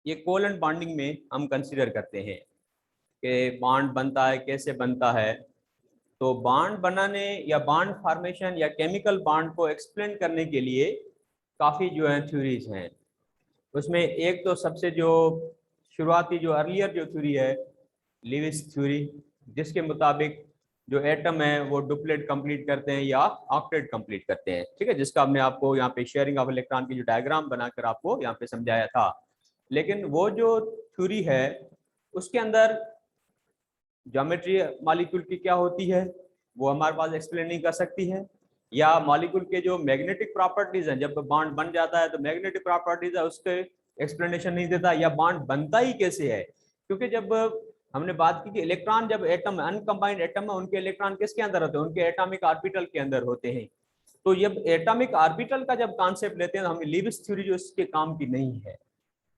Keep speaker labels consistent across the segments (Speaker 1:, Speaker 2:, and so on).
Speaker 1: ये covalent bonding में हम कंसीडर करते हैं कि बॉन्ड बनता है, कैसे बनता है। तो बॉन्ड बनाने या बॉन्ड फॉर्मेशन या केमिकल बॉन्ड को एक्सप्लेन करने के लिए काफ़ी जो है थ्योरीज हैं। उसमें एक तो सबसे जो शुरुआती जो अर्लियर जो थ्योरी है लिविस थ्योरी, जिसके मुताबिक जो एटम है वो डुप्लेट कंप्लीट करते हैं या ऑक्टेट कंप्लीट करते हैं। ठीक है, जिसका हमने आपको यहाँ पे शेयरिंग ऑफ इलेक्ट्रॉन की जो डायग्राम बनाकर आपको यहाँ पे समझाया था। लेकिन वो जो थ्योरी है उसके अंदर ज्योमेट्री मॉलिक्यूल की क्या होती है वो हमारे पास एक्सप्लेन नहीं कर सकती है, या मॉलिक्यूल के जो मैग्नेटिक प्रॉपर्टीज हैं, जब बॉन्ड बन जाता है तो मैग्नेटिक प्रॉपर्टीज है उसके एक्सप्लेनेशन नहीं देता, या बॉन्ड बनता ही कैसे है। क्योंकि जब हमने बात की कि इलेक्ट्रॉन जब एटम अनकंबाइंड एटम है उनके इलेक्ट्रॉन किसके अंदर होते हैं, उनके एटॉमिक ऑर्बिटल के अंदर होते हैं। तो जब एटॉमिक ऑर्बिटल का जब कॉन्सेप्ट लेते हैं तो हमें लिविस थ्योरी जो इसके काम की नहीं है।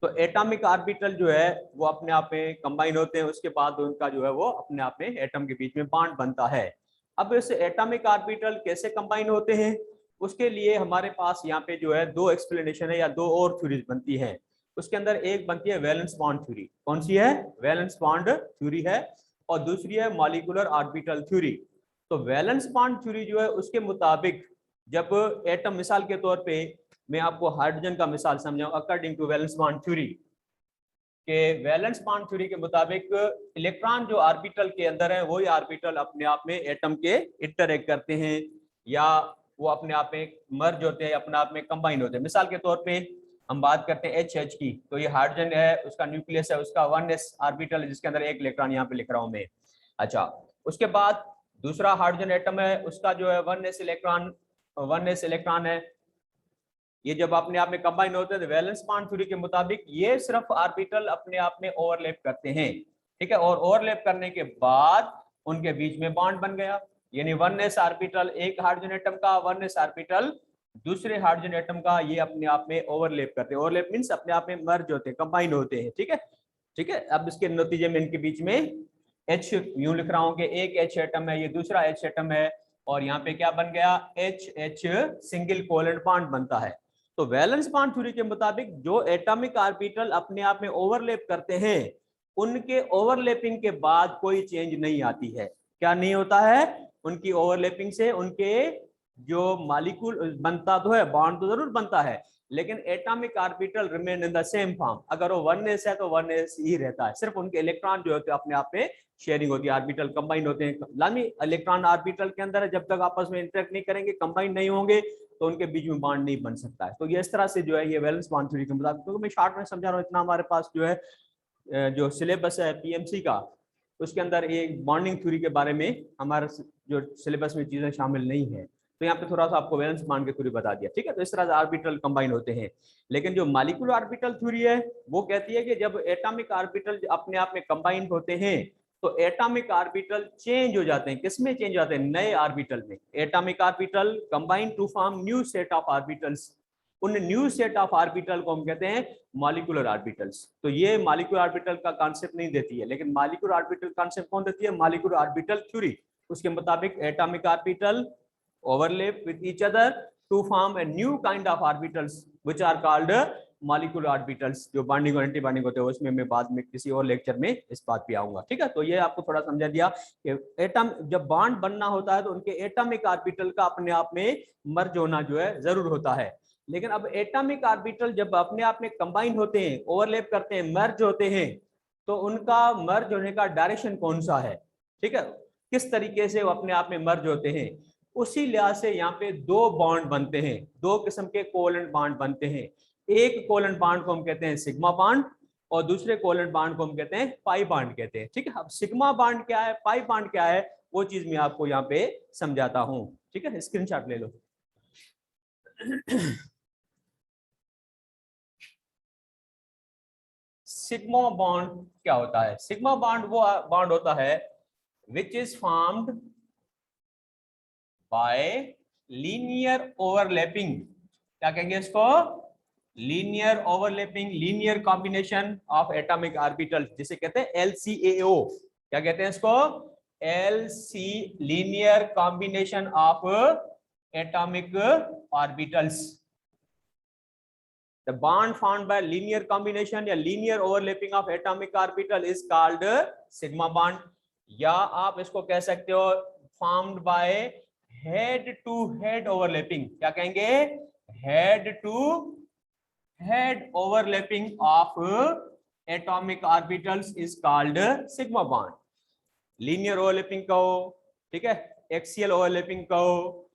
Speaker 1: तो एटॉमिक ऑर्बिटल जो है वो अपने आप में कंबाइन होते हैं, उसके बाद उनका जो है वो अपने आप में एटम के बीच में बॉन्ड बनता है। अब इस एटॉमिक ऑर्बिटल कैसे कंबाइन होते हैं उसके लिए हमारे पास यहाँ पे जो है दो एक्सप्लेनेशन है या दो और थ्योरीज बनती हैं। उसके अंदर एक बनती है वैलेंस बॉन्ड थ्योरी। कौन सी है? वैलेंस बॉन्ड थ्योरी है। और दूसरी है मॉलिक्यूलर ऑर्बिटल थ्योरी। तो वैलेंस बॉन्ड थ्योरी जो है उसके मुताबिक जब एटम, मिसाल के तौर पे मैं आपको हाइड्रोजन का मिसाल समझाऊं, according to valence bond theory के वैलेंस बॉन्ड थ्योरी के मुताबिक इलेक्ट्रॉन जो ऑर्बिटल के अंदर है वही ऑर्बिटल अपने आप में एटम के इंटरएक्ट करते हैं या वो अपने आप में मर्ज होते हैं, अपने आप में कंबाइन होते हैं। मिसाल के तौर पे हम बात करते हैं एच की, तो ये हाइड्रोजन है, उसका न्यूक्लियस है, उसका 1s ऑर्बिटल है जिसके अंदर एक इलेक्ट्रॉन यहाँ पे लिख रहा हूं मैं। अच्छा, उसके बाद दूसरा हाइड्रोजन एटम है, उसका जो है 1s इलेक्ट्रॉन है। ये जब अपने आप में कंबाइन होते हैं तो वैलेंस बॉन्ड थ्योरी के मुताबिक ये सिर्फ ऑर्बिटल अपने आप में ओवरलैप करते हैं। ठीक है, और ओवरलैप करने के बाद उनके बीच में बॉन्ड बन गया, यानी 1s ऑर्बिटल एक हाइड्रोजन एटम का, 1s ऑर्बिटल दूसरे हाइड्रोजन एटम का, ये अपने आप में ओवरलैप करते हैं। ओवरलैप मींस अपने आप में मर्ज होते हैं, कंबाइन होते हैं। ठीक है, ठीक है। अब इसके नतीजे में इनके बीच में H यूं लिख रहा हूं कि एक H एटम है, ये दूसरा H एटम है, और यहाँ पे क्या बन गया? H सिंगल कोवेलेंट बॉन्ड बनता है। तो वैलेंस बॉन्ड थ्योरी के मुताबिक जो एटॉमिक ऑर्बिटल अपने आप में ओवरलैप करते हैं उनके ओवरलैपिंग के बाद कोई चेंज नहीं आती है। क्या नहीं होता है? उनकी ओवरलैपिंग से उनके जो मॉलिक्यूल बनता तो है, बॉन्ड तो जरूर बनता है, लेकिन atomic orbital remain in the same form. अगर वो 1s है तो 1s ही रहता है, सिर्फ उनके इलेक्ट्रॉन जो होते हैं अपने आप में शेयरिंग होती है, ऑर्बिटल कंबाइन होते हैं। लामी इलेक्ट्रॉन ऑर्बिटल के अंदर है, जब तक आपस में इंटरेक्ट नहीं करेंगे, कंबाइन नहीं होंगे, तो उनके बीच में बॉन्ड नहीं बन सकता है। तो ये इस तरह से जो है ये वैलेंस बॉन्ड थ्योरी के मुताबिक, क्योंकि मैं शॉर्ट में समझा रहा हूँ, इतना हमारे पास जो है जो सिलेबस है पीएमसी का उसके अंदर एक बॉन्डिंग थ्योरी के बारे में हमारे जो सिलेबस में चीजें शामिल नहीं है, तो यहाँ पे थोड़ा सा आपको वैलेंस बॉन्ड की थ्योरी बता दिया। ठीक है, तो इस तरह से ऑर्बिटल कंबाइन होते हैं। लेकिन जो मॉलिक्यूलर ऑर्बिटल थ्योरी है वो कहती है कि जब एटॉमिक ऑर्बिटल अपने आप में कंबाइन होते हैं तो एटॉमिक ऑर्बिटल चेंज हो जाते हैं। किसमें चेंज हो जाते हैं? नए ऑर्बिटल में। Atomic orbital combine to form new set of orbitals. उन न्यू सेट ऑफ ऑर्बिटल को हम कहते हैं मॉलिक्यूलर ऑर्बिटल्स। तो ये मॉलिक्यूलर ऑर्बिटल का कॉन्सेप्ट नहीं देती है, लेकिन मॉलिक्यूलर ऑर्बिटल कॉन्सेप्ट कौन देती है? Molecular orbital theory. उसके मुताबिक atomic orbital overlap with each other to form a new kind of orbitals which are called molecular orbitals। जो बॉन्डिंग और एंटी बॉन्डिंग होते हैं उसमें मैं बाद में किसी और लेक्चर में इस बात पे आऊंगा। ठीक है, तो ये आपको थोड़ा समझा दिया कि एटम जब बॉन्ड बनना होता है तो उनके एटॉमिक ऑर्बिटल का अपने आप में मर्ज होना जो है जरूर होता है। लेकिन अब एटॉमिक ऑर्बिटल जब अपने आप में कंबाइन होते हैं, ओवरलैप करते हैं, मर्ज होते हैं, तो उनका मर्ज होने का डायरेक्शन कौन सा है? ठीक है, किस तरीके से वो अपने आप में मर्ज होते हैं, उसी लिहाज से यहाँ पे दो बॉन्ड बनते हैं, दो किस्म के कोवेलेंट बॉन्ड बनते हैं। एक कोवेलेंट बॉन्ड को हम कहते हैं सिग्मा बॉन्ड और दूसरे कोवेलेंट बॉन्ड को हम कहते हैं पाई बॉन्ड कहते हैं। ठीक है, अब सिग्मा बॉन्ड क्या है, पाई बॉन्ड क्या है, वो चीज मैं आपको यहाँ पे समझाता हूँ। ठीक है, स्क्रीनशॉट ले लो। सिग्मा बॉन्ड क्या होता है? सिग्मा बॉन्ड वो बॉन्ड होता है which is formed by linear overlapping. क्या कहेंगे इसको? Linear overlapping, linear combination of atomic orbital, जिसे कहते हैं LCAO। क्या कहते हैं इसको? LC, linear combination of atomic orbitals. The bond found by linear combination या linear overlapping of atomic orbital is called sigma bond, या आप इसको कह सकते हो formed by head to head overlapping. क्या कहेंगे? Head to head overlapping of atomic orbitals is called sigma bond. Linear overlapping कहो, ठीक है, एक्सियल ओवरलैपिंग कहो,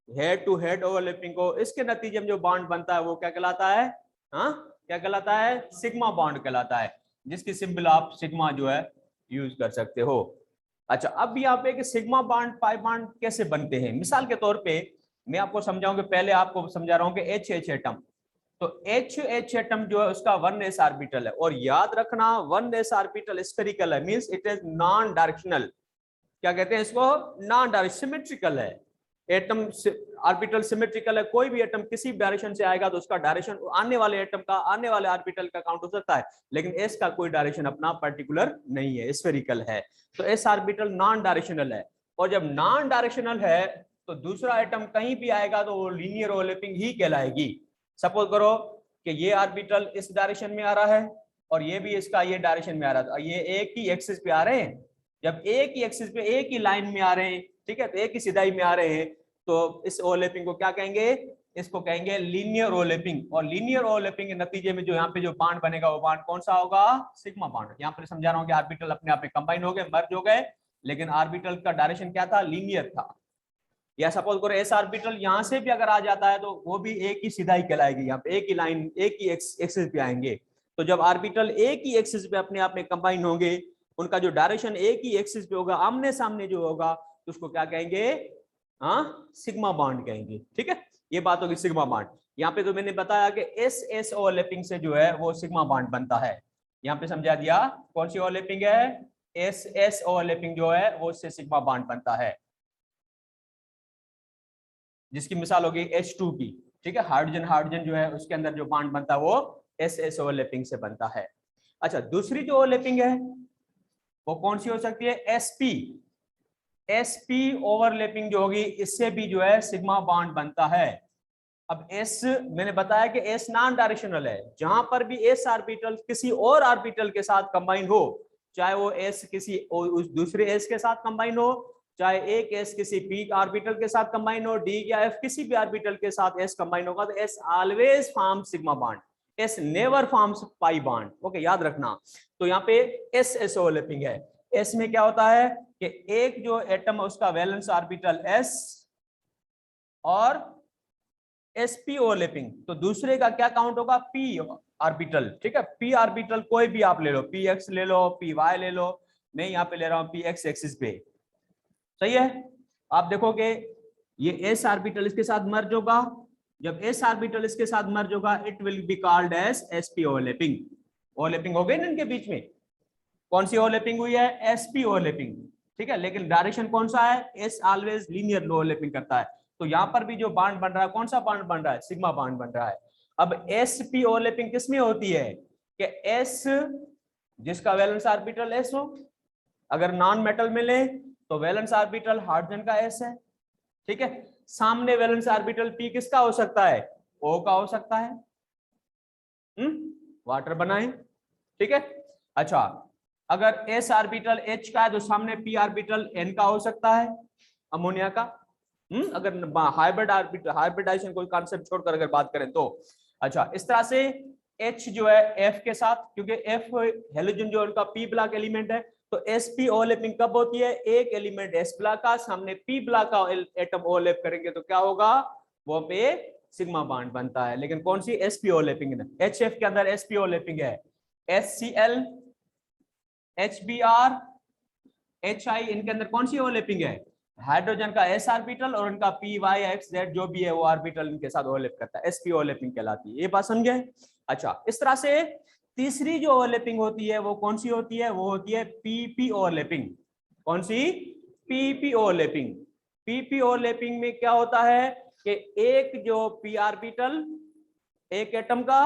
Speaker 1: हेड टू हेड ओवरलैपिंग को, इसके नतीजे में जो बॉन्ड बनता है वो क्या कहलाता है? हाँ, क्या कहलाता है? सिग्मा बॉन्ड कहलाता है, जिसकी सिंबल आप सिग्मा जो है यूज कर सकते हो। अच्छा, अब यहाँ पे कि सिग्मा बॉन्ड पाई बॉन्ड कैसे बनते हैं, मिसाल के तौर पे मैं आपको समझाऊंगा। पहले आपको समझा रहा हूँ कि एच एच एटम, तो एच एच एटम जो है उसका 1s ऑर्बिटल है, और याद रखना 1s ऑर्बिटल स्फेरिकल है, means it is non directional. क्या कहते हैं इसको? नॉन डायरेक्शनल, सिमेट्रिकल है। एटम ऑर्बिटल सिमेट्रिकल है, कोई भी एटम किसी भी डायरेक्शन से आएगा तो उसका डायरेक्शन आने वाले एटम का, आने वाले ऑर्बिटल का काउंट हो सकता है, लेकिन एस का कोई डायरेक्शन अपना पर्टिकुलर नहीं है, स्फेरिकल है। तो एस ऑर्बिटल नॉन डायरेक्शनल है, और जब नॉन डायरेक्शनल है तो दूसरा एटम कहीं भी आएगा तो वो लीनियर ओवरलैपिंग ही कहलाएगी। सपोज करो कि ये ऑर्बिटल इस डायरेक्शन में आ रहा है और ये भी इसका ये डायरेक्शन में आ रहा है, ये एक ही एक्सिस पे आ रहे हैं। जब एक ही एक्सिस पे एक ही लाइन में आ रहे हैं, ठीक है, तो एक ही सिधाई में आ रहे हैं, तो इस ओवरलैपिंग को क्या कहेंगे? इसको कहेंगे लीनियर ओवरलैपिंग। और लीनियर ओवरलैपिंग के नतीजे में जो यहाँ पे जो बॉन्ड बनेगा वो बॉन्ड कौन सा होगा? Sigma bond. यहाँ पर समझा रहा हूँ कि ऑर्बिटल अपने आप में कंबाइन हो गए, मर्ज हो गए, लेकिन ऑर्बिटल का डायरेक्शन क्या था? लीनियर था। या सपोज करो एस ऑर्बिटल यहाँ से भी अगर आ जाता है तो वो भी एक ही सिधाई कहलाएगी, यहाँ पे एक ही लाइन, एक ही एक्सिस पे आएंगे। तो जब ऑर्बिटल एक ही एक्सिस पे अपने आप में कंबाइन होंगे, उनका जो डायरेक्शन एक ही एक्सिस पे होगा, आमने सामने जो होगा, तो उसको क्या कहेंगे? हाँ, सिग्मा बॉन्ड कहेंगे। ठीक है, ये बात होगी सिग्मा बॉन्ड। यहाँ पे तो मैंने बताया कि एस एस ओवरलैपिंग से जो है वो सिग्मा बॉन्ड बनता है। यहाँ पे समझा दिया कौन सी ओवरलैपिंग है? एस एस ओवरलैपिंग जो है वो इससे सिग्मा बॉन्ड बनता है, जिसकी मिसाल होगी H2 की। ठीक है, हाइड्रोजन हाइड्रोजन जो है उसके अंदर जो बॉन्ड बनता है वो एस एस ओवरलैपिंग से बनता है। अच्छा, दूसरी जो ओवरलैपिंग है वो कौन सी हो सकती है? एसपी। एसपी ओवरलैपिंग जो होगी इससे भी जो है सिग्मा बॉन्ड बनता है। अब एस, मैंने बताया कि एस नॉन डायरेक्शनल है, जहां पर भी एस ऑर्बिटल किसी और ऑर्बिटल के साथ कंबाइन हो, चाहे वो एस किसी उस दूसरे एस के साथ कंबाइन हो, चाहे एक एस किसी पी ऑर्बिटल के साथ कंबाइन हो, डी या एफ किसी भी ऑर्बिटल के साथ एस कंबाइन होगा, तो S always form sigma bond, S never forms pi bond. Okay, याद रखना। तो यहाँ पे एस एस ओवरलैपिंग है। एस में क्या होता है कि एक जो एटम है उसका वैलेंस ऑर्बिटल एस और sp ओवरलैपिंग, तो दूसरे का क्या काउंट होगा? p orbital. ठीक है, p ऑर्बिटल कोई भी आप ले लो, px ले लो, py ले लो, मैं यहाँ पे ले रहा हूँ px एक्सिस पे। सही है, आप देखोगे ये s ऑर्बिटल इसके साथ मर्ज होगा, जब s ऑर्बिटल इसके साथ मर्ज होगा it will be called as sp overlapping. Overlapping हो गई ना इनके बीच में? कौन सी ओवरलैपिंग हुई है? sp overlapping. ठीक है, लेकिन डायरेक्शन कौन सा है? s ऑलवेज लीनियर ओवरलैपिंग करता है। तो यहां पर भी जो बॉन्ड बन रहा है, कौन सा बॉन्ड बन रहा है? सिग्मा बॉन्ड बन रहा है। अब sp ओवरलैपिंग किस में होती है कि s जिसका वैलेंस ऑर्बिटल s हो, अगर नॉन मेटल में ले तो वैलेंस ऑर्बिटल हाइड्रोजन का s है। ठीक है, सामने वैलेंस ऑर्बिटल p किसका हो सकता है? O का हो सकता है। वाटर बनाए। ठीक है, अच्छा, अगर s ऑर्बिटल H का है तो सामने p ऑर्बिटल N का हो सकता है, अमोनिया का। अगर हाइब्रिड ऑर्बिटल, हाइब्रिडाइजेशन कोई कॉन्सेप्ट छोड़कर अगर बात करें तो। अच्छा, इस तरह से H जो है F के साथ, क्योंकि F हेलोजन जो उनका p ब्लॉक एलिमेंट है, तो sp ओवरलैपिंग कब होती है? एक एलिमेंट s ब्लॉक का सामने p ब्लॉक का एटम ओवरलैप करेंगे तो क्या होगा? वो पे सिग्मा बॉन्ड बनता है। लेकिन कौन सी? sp ओवरलैपिंग है। HF के अंदर sp ओवरलैपिंग है, HCl, HBr, HI, इनके अंदर कौन सी ओवरलैपिंग है? हाइड्रोजन का s ऑर्बिटल और उनका p y x z जो भी है वो ऑर्बिटल इनके साथ ओवरलैप करता है, sp ओवरलैपिंग कहलाती है। ये बात समझ गए? अच्छा, इस तरह से तीसरी जो ओवरलैपिंग होती है वो कौन सी होती है? वो होती है pp ओवरलैपिंग। कौन सी? pp overlapping. pp ओवरलैपिंग में क्या होता है कि एक जो p ऑर्बिटल एक एटम का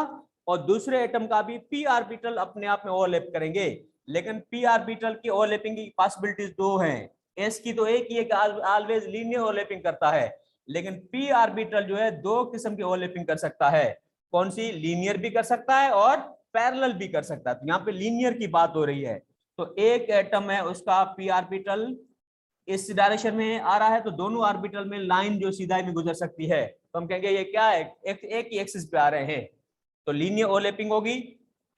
Speaker 1: और दूसरे एटम का भी p ऑर्बिटल अपने आप में ओवरलैप करेंगे, लेकिन p ऑर्बिटल की ओवरलैपिंग की पॉसिबिलिटीज दो हैं। s की तो एक ही है कि ऑलवेज लीनियर ओवरलैपिंग करता है, लेकिन p ऑर्बिटल जो है दो किस्म की ओवरलैपिंग कर सकता है। कौन सी, लीनियर भी कर सकता है और पैरेलल भी कर सकता है। तो यहाँ पे लीनियर की बात हो रही है, तो एक एटम है उसका पी ऑर्बिटल इस डायरेक्शन में आ रहा है, तो दोनों ऑर्बिटल में लाइन जो सीधाई में गुजर सकती है, तो हम कहेंगे ये क्या है, एक ही एक्सिस पे आ रहे हैं, तो लीनियर ओवरलैपिंग होगी।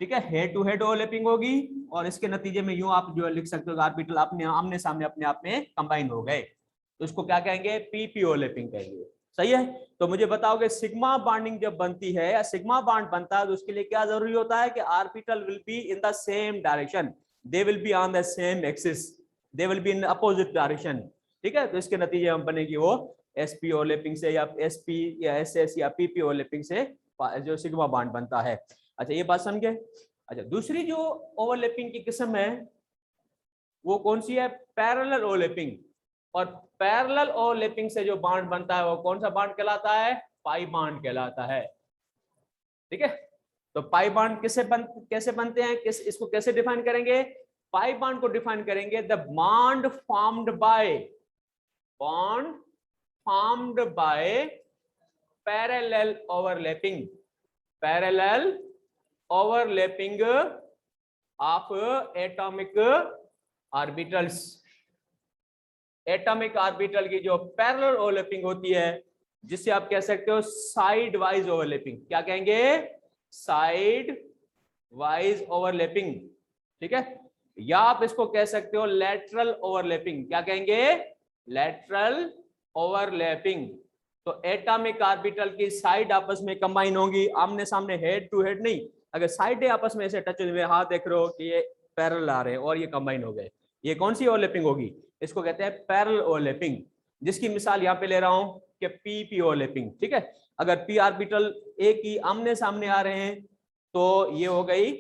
Speaker 1: ठीक है, हेड टू हेड ओवरलैपिंग होगी, और इसके नतीजे में यूं आप जो लिख सकते हो ऑर्बिटल अपने आमने सामने अपने आप में कंबाइन हो गए, तो इसको क्या कहेंगे, पीपी ओवरलैपिंग कहेंगे। सही है, तो मुझे बताओगे सिग्मा बॉन्डिंग जब बनती है या सिग्मा बॉन्ड बनता है तो उसके लिए क्या जरूरी होता है कि orbital will be in the same direction, they will be on the same axis, they will be in opposite direction. ठीक है, तो इसके नतीजे में बनेगी वो एसपी ओवरलैपिंग से या एसपी या एसएस या पीपी ओवरलैपिंग से जो सिग्मा बॉन्ड बनता है। अच्छा, ये बात समझे। अच्छा, दूसरी जो ओवरलैपिंग की किस्म है वो कौन सी है, पैरेलल ओवरलैपिंग, और पैरेलल ओवरलैपिंग से जो बॉन्ड बनता है वो कौन सा बॉन्ड कहलाता है, पाई बॉन्ड कहलाता है। ठीक है, तो पाई बॉन्ड कैसे बनते हैं, इसको कैसे डिफाइन करेंगे, पाई बॉन्ड को डिफाइन करेंगे, the bond formed by parallel overlapping of atomic orbitals. Atomic orbital की जो पैरेलल ओवरलैपिंग होती है, जिसे आप कह सकते हो साइड वाइज ओवरलैपिंग, क्या कहेंगे, साइड वाइज ओवरलैपिंग। ठीक है, या आप इसको कह सकते हो लैटरल ओवरलैपिंग, क्या कहेंगे, लैटरल ओवरलैपिंग। तो एटॉमिक ऑर्बिटल की साइड आपस में कंबाइन होंगी, आमने सामने हेड टू हेड नहीं, अगर साइड आपस में ऐसे टच हुए, हाथ देख रहे हो कि ये पैरेलल आ रहे हैं और ये कंबाइन हो गए, ये कौन सी ओवरलैपिंग होगी, इसको कहते हैं पैरेलल ओवरलैपिंग, जिसकी मिसाल यहाँ पे ले रहा हूं कि पी ओवरलैपिंग। ठीक है, अगर पी ऑर्बिटल एक ही आमने सामने आ रहे हैं तो ये हो गई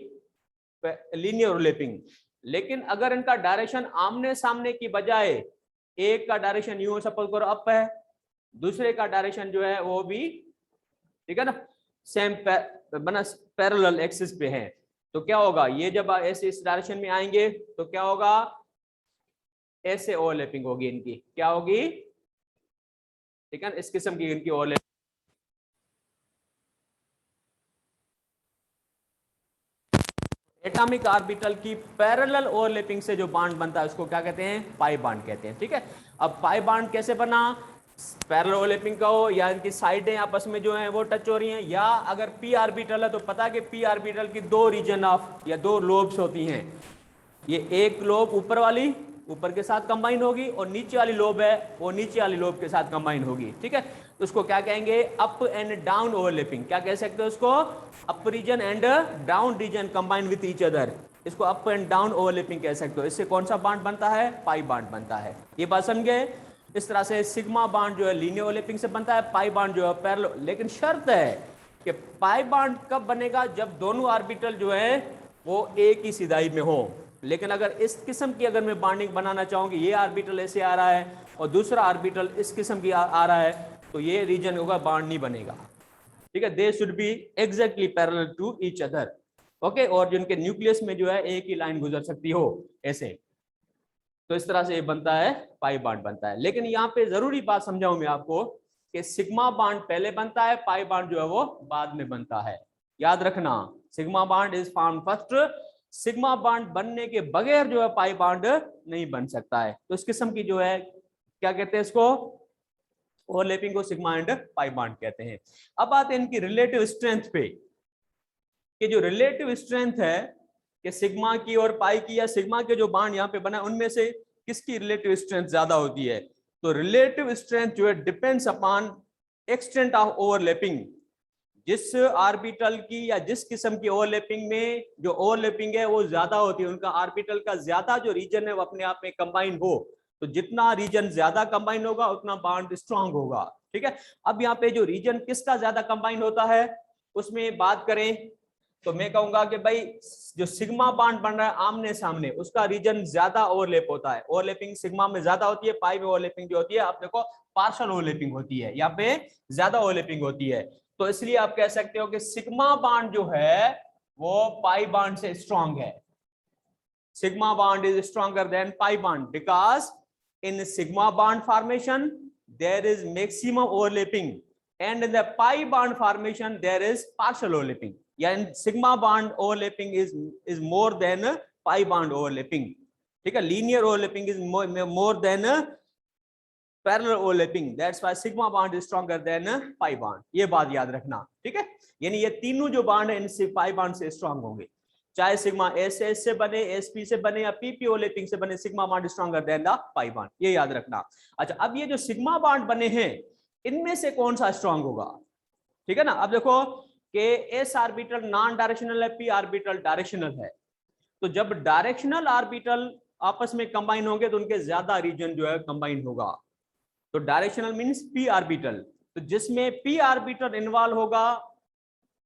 Speaker 1: लीनियर ओवरलैपिंग, लेकिन अगर इनका डायरेक्शन आमने सामने की बजाय, एक का डायरेक्शन यूं सपोज करो अप है, दूसरे का डायरेक्शन जो है वो भी, ठीक है ना, सेम बना पैरेलल एक्सिस पे है, तो क्या होगा, ये जब ऐसे इस डायरेक्शन में आएंगे तो क्या होगा, ऐसे ओवरलैपिंग होगी इनकी, क्या होगी, ठीक है, इस किस्म की इनकी ओवरलैपिंग। एटॉमिक ऑर्बिटल की पैरेलल ओवरलैपिंग से जो बॉन्ड बनता है उसको क्या कहते हैं, पाई बॉन्ड कहते हैं। ठीक है, अब पाई बॉन्ड कैसे बना, पैरेलल ओवरलैपिंग का हो या इनकी साइडें आपस में जो है वो टच हो रही हैं, या अगर पी ऑर्बिटल है तो पता है कि पी ऑर्बिटल की दो रीजन ऑफ या दो लोब्स होती हैं, ये एक लोब ऊपर वाली ऊपर के साथ कंबाइन होगी और नीचे वाली लोब है वो नीचे वाली लोब के साथ कंबाइन होगी। ठीक है, तो उसको क्या कहेंगे, अप एंड डाउन ओवरलैपिंग, क्या कह सकते हो उसको, up region and down region combine with each other, इसको अप एंड डाउन ओवरलैपिंग कह सकते हो। इससे कौन सा बॉन्ड बनता है, पाई बॉन्ड बनता है। ये बात समझे। इस तरह से सिग्मा बॉन्ड जो है लीनियर ओवरलैपिंग से बनता है, पाई बॉन्ड जो है पैरेलल, लेकिन शर्त है कि पाई बॉन्ड कब बनेगा, जब दोनों ऑर्बिटल जो है वो एक ही सिधाई में हो। लेकिन अगर इस किस्म की अगर मैं बॉन्डिंग बनाना चाहूँ कि ये ऑर्बिटल ऐसे आ रहा है और दूसरा ऑर्बिटल इस किस्म की आ रहा है, तो ये रीजन होगा बॉन्ड नहीं बनेगा। ठीक है, they should be exactly parallel to each other. Okay, और जिनके न्यूक्लियस में जो है एक ही लाइन गुजर सकती हो ऐसे, तो इस तरह से ये बनता है, पाई बॉन्ड बनता है। लेकिन यहाँ पे जरूरी बात समझाऊं मैं आपको कि सिग्मा बॉन्ड पहले बनता है, पाई बॉन्ड जो है वो बाद में बनता है। याद रखना, sigma bond is formed first, sigma bond बनने के बगैर जो है पाई बॉन्ड नहीं बन सकता है। तो इस किस्म की जो है क्या कहते हैं इसको, ओवरलैपिंग को सिग्मा एंड पाई बॉन्ड कहते हैं। अब आते हैं इनकी रिलेटिव स्ट्रेंथ पे, कि जो रिलेटिव स्ट्रेंथ है कि सिग्मा की और पाई की, या सिग्मा के जो बॉन्ड यहाँ पे बना उनमें से किसकी रिलेटिव स्ट्रेंथ ज्यादा होती है। तो रिलेटिव स्ट्रेंथ जो है depends upon extent of overlapping, जिस ऑर्बिटल की या जिस किस्म की ओवरलैपिंग में जो ओवरलैपिंग है वो ज्यादा होती है, उनका ऑर्बिटल का ज्यादा जो रीजन है वो अपने आप में कंबाइन हो, तो जितना रीजन ज्यादा कंबाइन होगा उतना बॉन्ड स्ट्रांग होगा। ठीक है, अब यहाँ पे जो रीजन किसका ज्यादा कंबाइन होता है उसमें बात करें तो मैं कहूंगा कि भाई जो सिग्मा बॉन्ड बन रहा है आमने सामने, उसका रीजन ज्यादा ओवरलैप होता है, ओवरलैपिंग सिग्मा में ज्यादा होती है, पाई में ओवरलैपिंग जो होती है आप देखो पार्शियल ओवरलैपिंग होती है, यहाँ पे ज्यादा ओवरलैपिंग होती है। तो इसलिए आप कह सकते हो कि सिग्मा बॉन्ड जो है वो पाई बॉन्ड से स्ट्रांग है। Sigma bond is stronger than pi bond because in sigma bond formation there is maximum overlapping, and in the pi bond formation there is partial overlapping. या in sigma bond overlapping is more than pi bond overlapping. ठीक है, linear overlapping is more than parallel overlapping. That's why sigma bond is stronger than pi bond. ये बात याद रखना, ठीक है। यानी ये तीनों जो बॉन्ड है इनसे पाई बॉन्ड से स्ट्रांग होंगे, चाहे सिग्मा एस एस से बने, एस पी से बने या पीपी ओवरलैपिंग से बने, sigma bond stronger than the pi bond, ये याद रखना। अच्छा, अब ये जो सिग्मा बॉन्ड बने हैं इनमें से कौन सा स्ट्रांग होगा, ठीक है ना। अब देखो कि एस ऑर्बिटल नॉन डायरेक्शनल है, पी ऑर्बिटल डायरेक्शनल है, तो जब डायरेक्शनल ऑर्बिटल आपस में कंबाइन होंगे तो उनके ज्यादा रीजन जो है कंबाइन होगा। तो डायरेक्शनल मींस पी ऑर्बिटल, तो जिसमें पी ऑर्बिटल इन्वॉल्व होगा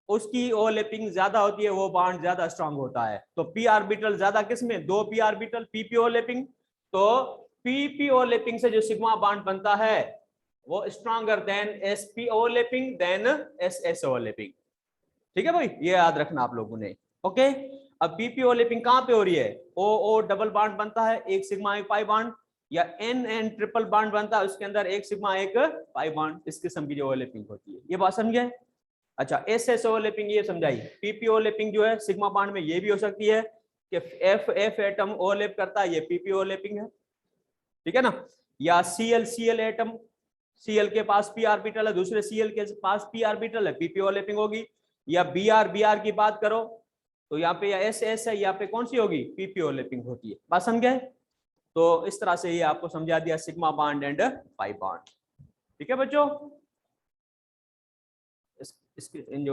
Speaker 1: उसकी ओवरलैपिंग ज्यादा होती है, वो बॉन्ड ज्यादा स्ट्रांग होता है। तो पी ऑर्बिटल ज्यादा किसमें, दो पी ऑर्बिटल, पीपी ओवरलैपिंग, तो पीपी ओवरलैपिंग से जो सिग्मा बॉन्ड बनता है वो stronger than s p overlapping than s s overlapping, ठीक है भाई, ये याद रखना आप लोगों ने। ओके, अब पीपी ओवरलैपिंग कहां पे हो रही है, ओ ओ डबल बॉन्ड बनता है, एक सिग्मा एक पाई बॉन्ड, या एन एन ट्रिपल बॉन्ड बनता है, उसके अंदर एक सिग्मा एक पाई बॉन्ड, इस किस्म की जो ओवरलैपिंग होती है, ये बात समझे। अच्छा, एस एस ओवरलैपिंग ये समझाई। पीपी ओवरलैपिंग जो है सिग्मा बॉन्ड में ये भी हो सकती है कि एफ एफ एटम ओवरलैप करता है, ये पीपी ओवरलैपिंग है, ठीक है ना। या सीएल सीएल एटम, सीएल के पास पी ऑर्बिटल है, दूसरे सीएल के पास पी ऑर्बिटल है, पीपी ओवरलैपिंग होगी। या बीआर बीआर की बात करो तो यहाँ पे या एस एस है, यहाँ पे कौन सी होगी, पीपी ओवरलैपिंग होती है। बात समझ गए। तो इस तरह से ये आपको समझा दिया sigma bond and pi bond, ठीक है बच्चों। इसके इन जो